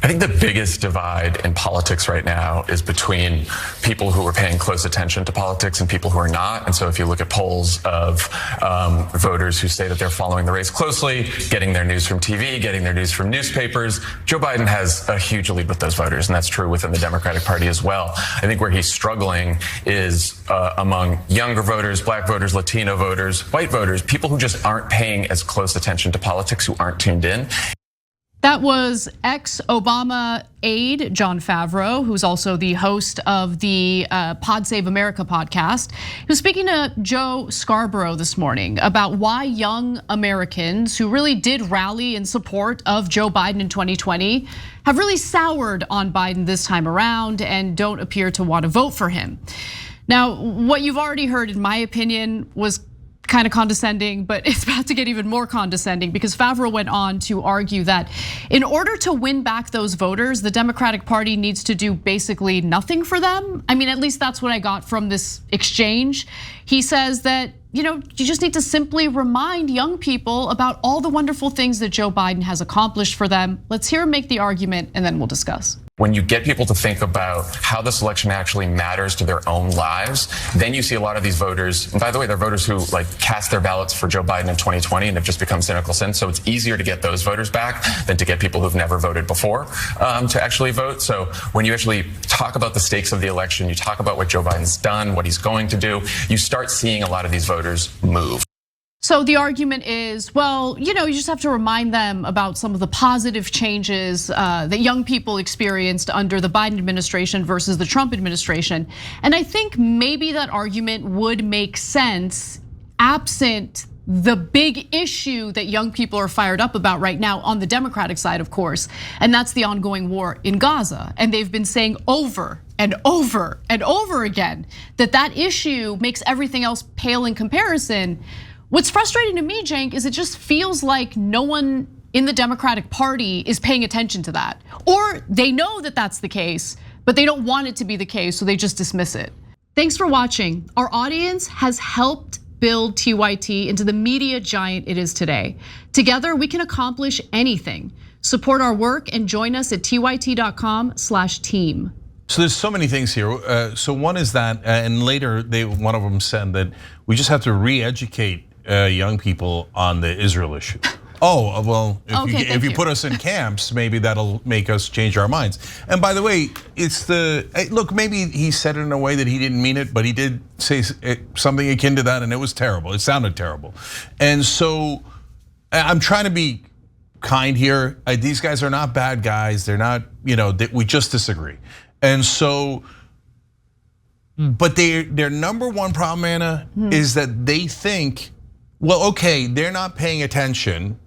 think the biggest divide in politics right now is between people who are paying close attention to politics and people who are not. And so if you look at polls of voters who say that they're following the race closely, getting their news from TV, getting their news from newspapers, Joe Biden has a huge lead with those voters, and that's true within the Democratic Party as well. I think where he's struggling is among younger voters, black voters, Latino voters, white voters, people who just aren't paying as close attention to politics, who aren't tuned in. That was ex-Obama aide Jon Favreau, who's also the host of the Pod Save America podcast. He was speaking to Joe Scarborough this morning about why young Americans who really did rally in support of Joe Biden in 2020 have really soured on Biden this time around and don't appear to want to vote for him. Now, what you've already heard, in my opinion, was kind of condescending, but it's about to get even more condescending because Favreau went on to argue that in order to win back those voters, the Democratic Party needs to do basically nothing for them. I mean, at least that's what I got from this exchange. He says that, you just need to simply remind young people about all the wonderful things that Joe Biden has accomplished for them. Let's hear him make the argument and then we'll discuss. When you get people to think about how this election actually matters to their own lives, then you see a lot of these voters, and by the way, they're voters who cast their ballots for Joe Biden in 2020 and have just become cynical since. So it's easier to get those voters back than to get people who've never voted before to actually vote. So when you actually talk about the stakes of the election, you talk about what Joe Biden's done, what he's going to do, you start seeing a lot of these voters move. So the argument is, well, you just have to remind them about some of the positive changes that young people experienced under the Biden administration versus the Trump administration. And I think maybe that argument would make sense absent the big issue that young people are fired up about right now on the Democratic side, of course, and that's the ongoing war in Gaza. And they've been saying over and over and over again that that issue makes everything else pale in comparison. What's frustrating to me, Cenk, is it just feels like no one in the Democratic Party is paying attention to that. Or they know that that's the case, but they don't want it to be the case, so they just dismiss it. Thanks for watching. Our audience has helped build TYT into the media giant it is today. Together, we can accomplish anything. Support our work and join us at tyt.com/team. So there's so many things here. So one is that, and later one of them said that we just have to re-educate young people on the Israel issue. Oh, well, if you put us in camps, maybe that'll make us change our minds. And by the way, look, maybe he said it in a way that he didn't mean it, but he did say something akin to that, and it was terrible. It sounded terrible. And so I'm trying to be kind here. These guys are not bad guys. They're not, we just disagree. And so, but their number one problem, Anna, is that they think, well, okay, they're not paying attention.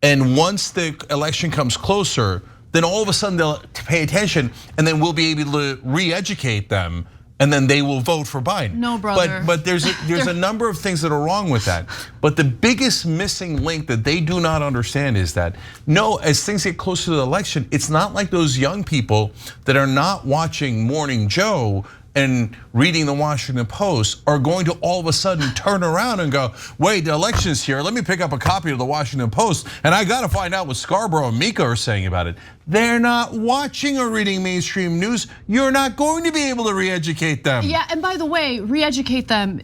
And once the election comes closer, then all of a sudden they'll pay attention and then we'll be able to re-educate them and then they will vote for Biden. No, brother. But there's a number of things that are wrong with that. But the biggest missing link that they do not understand is that, no, as things get closer to the election, it's not like those young people that are not watching Morning Joe and reading the Washington Post are going to all of a sudden turn around and go, wait, the election's here, let me pick up a copy of the Washington Post and I gotta find out what Scarborough and Mika are saying about it. They're not watching or reading mainstream news. You're not going to be able to re-educate them. Yeah, and by the way, re-educate them,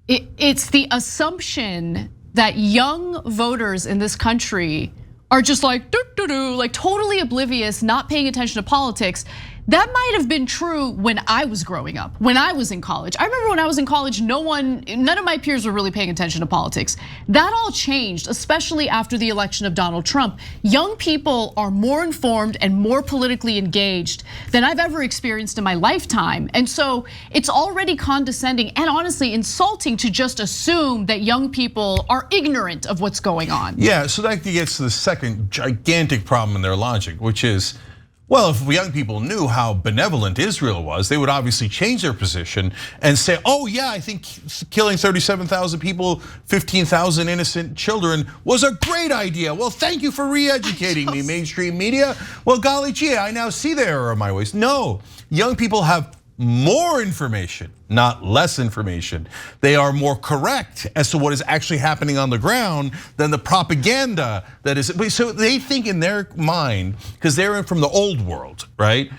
it's the assumption that young voters in this country are just like totally oblivious, not paying attention to politics. That might have been true when I was growing up, when I was in college. I remember when I was in college, none of my peers were really paying attention to politics. That all changed, especially after the election of Donald Trump. Young people are more informed and more politically engaged than I've ever experienced in my lifetime. And so it's already condescending and honestly insulting to just assume that young people are ignorant of what's going on. Yeah, so that gets to the second gigantic problem in their logic, which is, well, if young people knew how benevolent Israel was, they would obviously change their position and say, oh yeah, I think killing 37,000 people, 15,000 innocent children was a great idea. Well, thank you for re-educating me, mainstream media. Well, golly gee, I now see the error of my ways. No, young people have more information, not less information. They are more correct as to what is actually happening on the ground than the propaganda that is. So they think in their mind, because they're from the old world, right?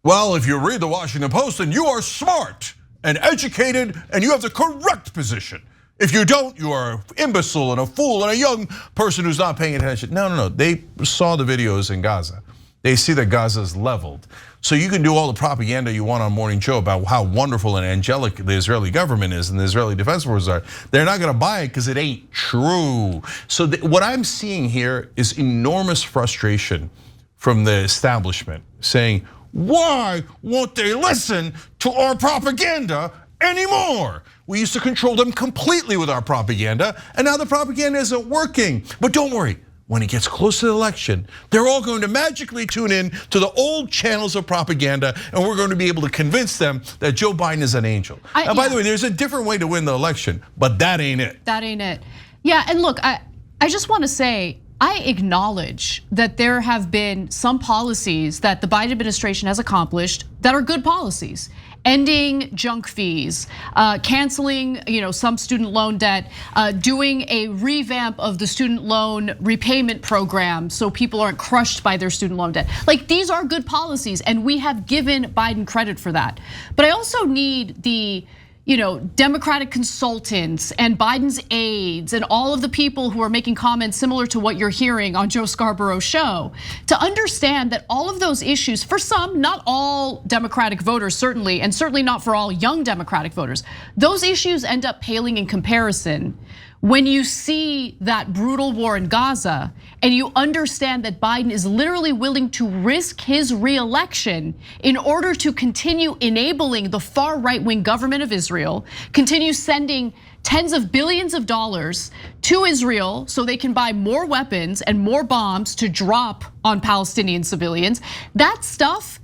Well, if you read the Washington Post, then you are smart and educated and you have the correct position. If you don't, you are an imbecile and a fool and a young person who's not paying attention. No. They saw the videos in Gaza. They see that Gaza is leveled. So you can do all the propaganda you want on Morning Joe about how wonderful and angelic the Israeli government is and the Israeli Defense Forces are. They're not gonna buy it because it ain't true. So what I'm seeing here is enormous frustration from the establishment saying, why won't they listen to our propaganda anymore? We used to control them completely with our propaganda, and now the propaganda isn't working. But don't worry. When it gets close to the election, they're all going to magically tune in to the old channels of propaganda, and we're going to be able to convince them that Joe Biden is an angel. Now, by the way, there's a different way to win the election, but that ain't it. That ain't it. Yeah, and look, I just want to say, I acknowledge that there have been some policies that the Biden administration has accomplished that are good policies. Ending junk fees, canceling, some student loan debt, doing a revamp of the student loan repayment program so people aren't crushed by their student loan debt. Like, these are good policies, and we have given Biden credit for that. But I also need the Democratic consultants and Biden's aides and all of the people who are making comments similar to what you're hearing on Joe Scarborough's show to understand that all of those issues, for some, not all Democratic voters certainly, and certainly not for all young Democratic voters, those issues end up paling in comparison when you see that brutal war in Gaza and you understand that Biden is literally willing to risk his re-election in order to continue enabling the far right-wing government of Israel, continue sending tens of billions of dollars to Israel so they can buy more weapons and more bombs to drop on Palestinian civilians. That stuff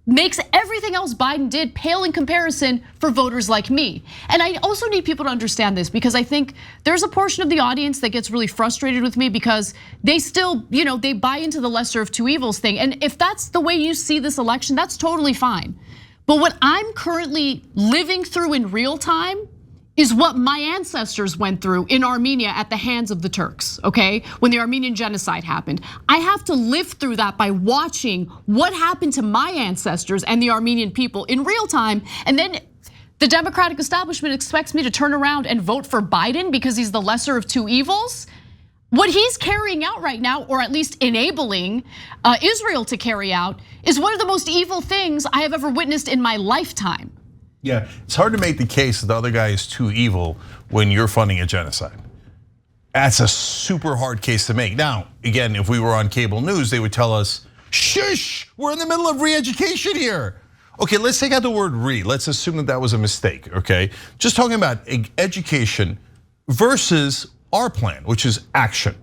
makes everything else Biden did pale in comparison for voters like me. And I also need people to understand this because I think there's a portion of the audience that gets really frustrated with me because they still, they buy into the lesser of two evils thing. And if that's the way you see this election, that's totally fine. But what I'm currently living through in real time is what my ancestors went through in Armenia at the hands of the Turks, okay? When the Armenian genocide happened. I have to live through that by watching what happened to my ancestors and the Armenian people in real time. And then the Democratic establishment expects me to turn around and vote for Biden because he's the lesser of two evils. What he's carrying out right now, or at least enabling Israel to carry out, is one of the most evil things I have ever witnessed in my lifetime. Yeah, it's hard to make the case that the other guy is too evil when you're funding a genocide. That's a super hard case to make. Now, again, if we were on cable news, they would tell us, shush, we're in the middle of re-education here. Okay, let's take out the word re. Let's assume that was a mistake, okay? Just talking about education versus our plan, which is action.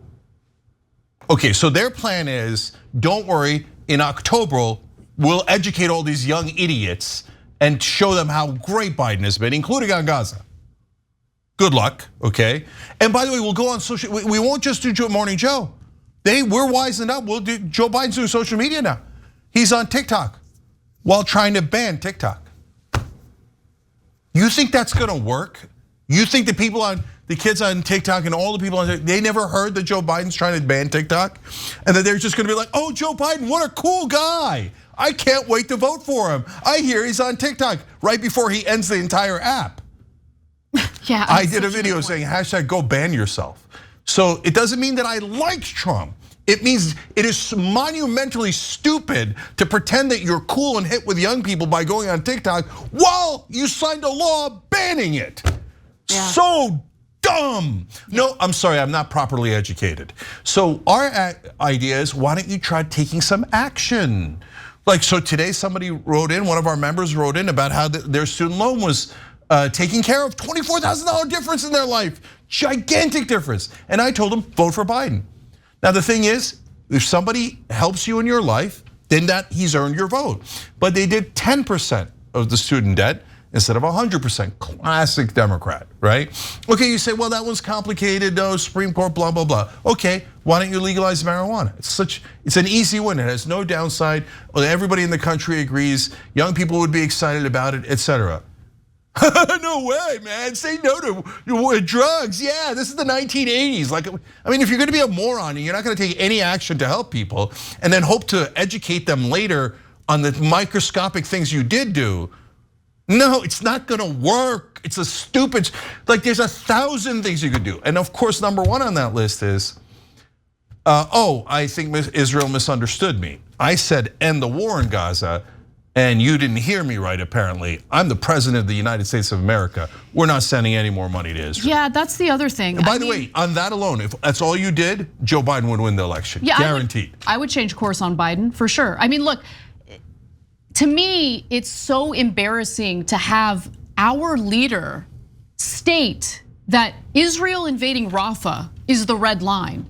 Okay, so their plan is, don't worry, in October, we'll educate all these young idiots and show them how great Biden has been, including on Gaza. Good luck, okay? And by the way, we'll go on social, we won't just do Morning Joe. We're wising up, we'll do, Joe Biden's doing social media now. He's on TikTok while trying to ban TikTok. You think that's gonna work? You think the kids on TikTok and all the people on TikTok, they never heard that Joe Biden's trying to ban TikTok? And that they're just gonna be like, oh, Joe Biden, what a cool guy. I can't wait to vote for him. I hear he's on TikTok right before he ends the entire app. Yeah, I did a video saying hashtag go ban yourself. So it doesn't mean that I like Trump. It means it is monumentally stupid to pretend that you're cool and hip with young people by going on TikTok while you signed a law banning it. Yeah. So dumb. No, I'm sorry, I'm not properly educated. So our idea is, why don't you try taking some action? Like, so today somebody wrote in, one of our members wrote in about how their student loan was taken care of, $24,000 difference in their life, gigantic difference. And I told them, vote for Biden. Now the thing is, if somebody helps you in your life, then he's earned your vote. But they did 10% of the student debt instead of 100%. Classic Democrat, right? Okay, you say, well, that was complicated, no, Supreme Court, blah, blah, blah. Okay, why don't you legalize marijuana? It's an easy win, it has no downside. Well, everybody in the country agrees, young people would be excited about it, etc. No way, man, say no to drugs. Yeah, this is the 1980s. Like, I mean, if you're gonna be a moron and you're not gonna take any action to help people and then hope to educate them later on the microscopic things you did do, no, it's not gonna work. It's a stupid, like there's 1,000 things you could do. And of course, number one on that list is, I think Israel misunderstood me. I said end the war in Gaza, and you didn't hear me right, apparently. I'm the president of the United States of America. We're not sending any more money to Israel. Yeah, that's the other thing. And by the way, on that alone, if that's all you did, Joe Biden would win the election, yeah, guaranteed. I would change course on Biden, for sure. I mean, look, to me, it's so embarrassing to have our leader state that Israel invading Rafah is the red line.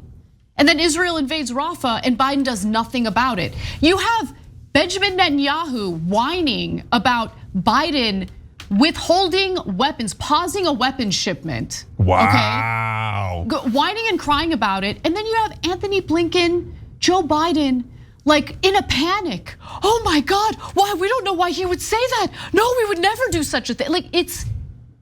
And then Israel invades Rafah and Biden does nothing about it. You have Benjamin Netanyahu whining about Biden withholding weapons, pausing a weapons shipment. Wow. Okay? Whining and crying about it. And then you have Anthony Blinken, Joe Biden, like in a panic. Oh my God, why? We don't know why he would say that. No, we would never do such a thing. Like, it's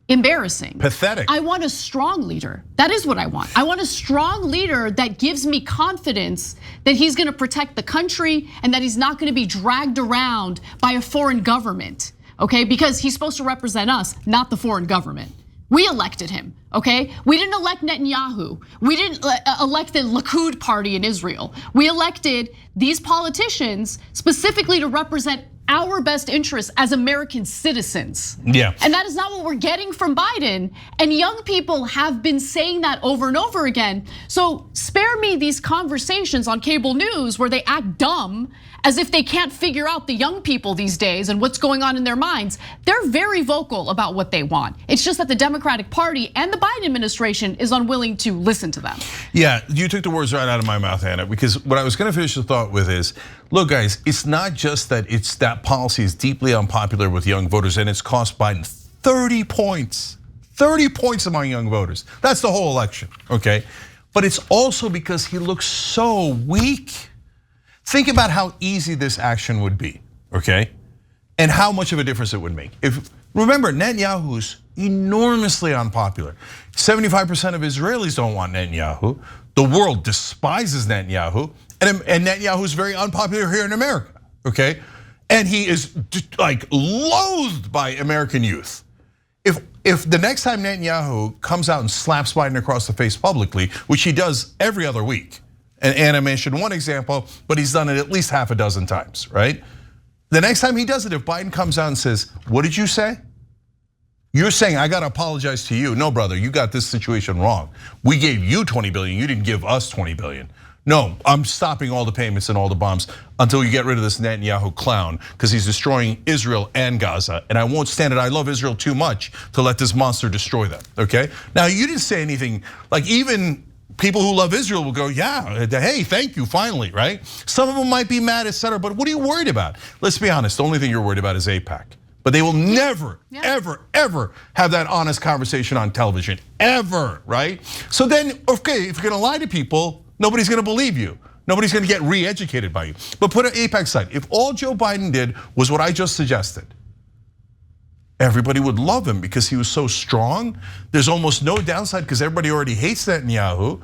embarrassing. Pathetic. I want a strong leader. That is what I want. I want a strong leader that gives me confidence that he's gonna protect the country and that he's not gonna be dragged around by a foreign government, okay? Because he's supposed to represent us, not the foreign government. We elected him, okay? We didn't elect Netanyahu. We didn't elect the Likud party in Israel. We elected these politicians specifically to represent our best interests as American citizens. Yeah. And that is not what we're getting from Biden. And young people have been saying that over and over again. So spare me these conversations on cable news where they act dumb as if they can't figure out the young people these days and what's going on in their minds. They're very vocal about what they want. It's just that the Democratic Party and the Biden administration is unwilling to listen to them. Yeah, you took the words right out of my mouth, Anna, because what I was gonna finish the thought with is, look guys, it's not just that it's that policy is deeply unpopular with young voters and it's cost Biden 30 points. 30 points among young voters. That's the whole election, okay? But it's also because he looks so weak. Think about how easy this action would be, okay? And how much of a difference it would make. Remember, Netanyahu's enormously unpopular. 75% of Israelis don't want Netanyahu. The world despises Netanyahu, and Netanyahu's very unpopular here in America, okay? And he is like loathed by American youth. If the next time Netanyahu comes out and slaps Biden across the face publicly, which he does every other week, and Anna mentioned one example, but he's done it at least half a dozen times, right? The next time he does it, if Biden comes out and says, what did you say? You're saying I gotta apologize to you. No, brother, you got this situation wrong. We gave you 20 billion, you didn't give us 20 billion. No, I'm stopping all the payments and all the bombs until you get rid of this Netanyahu clown because he's destroying Israel and Gaza. And I won't stand it, I love Israel too much to let this monster destroy them, okay? Now, you didn't say anything, like even people who love Israel will go, yeah, hey, thank you, finally, right? Some of them might be mad, etc., but what are you worried about? Let's be honest, the only thing you're worried about is AIPAC. But they will never, ever have that honest conversation on television, ever, right? So then, okay, if you're gonna lie to people, nobody's gonna believe you. Nobody's gonna get re-educated by you. But put an AIPAC aside, if all Joe Biden did was what I just suggested, everybody would love him because he was so strong. There's almost no downside because everybody already hates Netanyahu.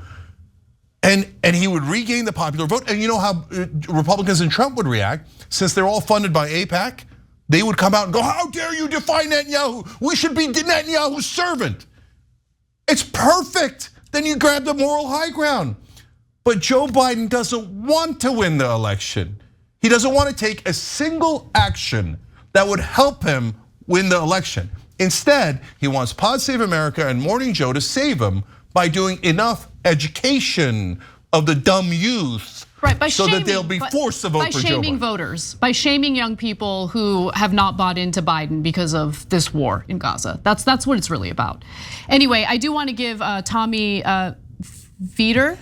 And he would regain the popular vote. And you know how Republicans and Trump would react? Since they're all funded by AIPAC, they would come out and go, how dare you defy Netanyahu? We should be Netanyahu's servant. It's perfect. Then you grab the moral high ground. But Joe Biden doesn't want to win the election. He doesn't want to take a single action that would help him win the election. Instead, he wants Pod Save America and Morning Joe to save him by doing enough education of the dumb youth, right? By so shaming, that they'll be forced to vote for Joe Biden. By shaming voters, by shaming young people who have not bought into Biden because of this war in Gaza. That's what it's really about. Anyway, I do want to give Tommy Vietor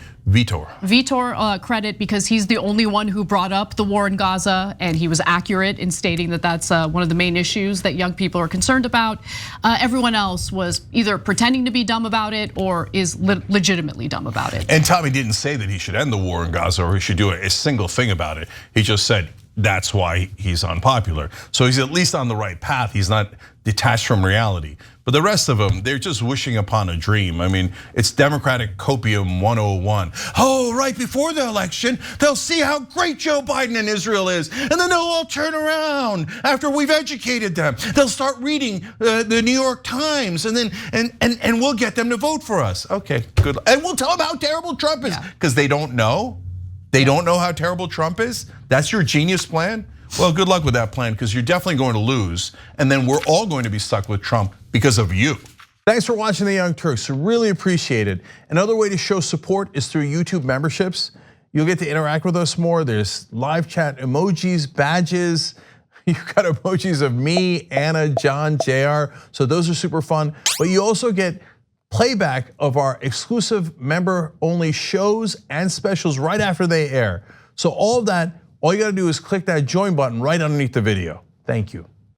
credit because he's the only one who brought up the war in Gaza, and he was accurate in stating that that's one of the main issues that young people are concerned about. Everyone else was either pretending to be dumb about it or is legitimately dumb about it. And Tommy didn't say that he should end the war in Gaza or he should do a single thing about it. He just said that's why he's unpopular. So he's at least on the right path. He's not detached from reality. But the rest of them, they're just wishing upon a dream. I mean, it's Democratic copium 101. Oh, right before the election, they'll see how great Joe Biden and Israel is. And then they'll all turn around after we've educated them. They'll start reading the New York Times and then and we'll get them to vote for us. Okay, good. And we'll tell them how terrible Trump is. Because they don't know. They don't know how terrible Trump is. That's your genius plan? Well, good luck with that plan, because you're definitely going to lose. And then we're all going to be stuck with Trump because of you. Thanks for watching the Young Turks. Really appreciate it. Another way to show support is through YouTube memberships. You'll get to interact with us more. There's live chat emojis, badges. You've got emojis of me, Anna, John, JR. So those are super fun. But you also get playback of our exclusive member-only shows and specials right after they air. So all of that, all you gotta do is click that join button right underneath the video. Thank you.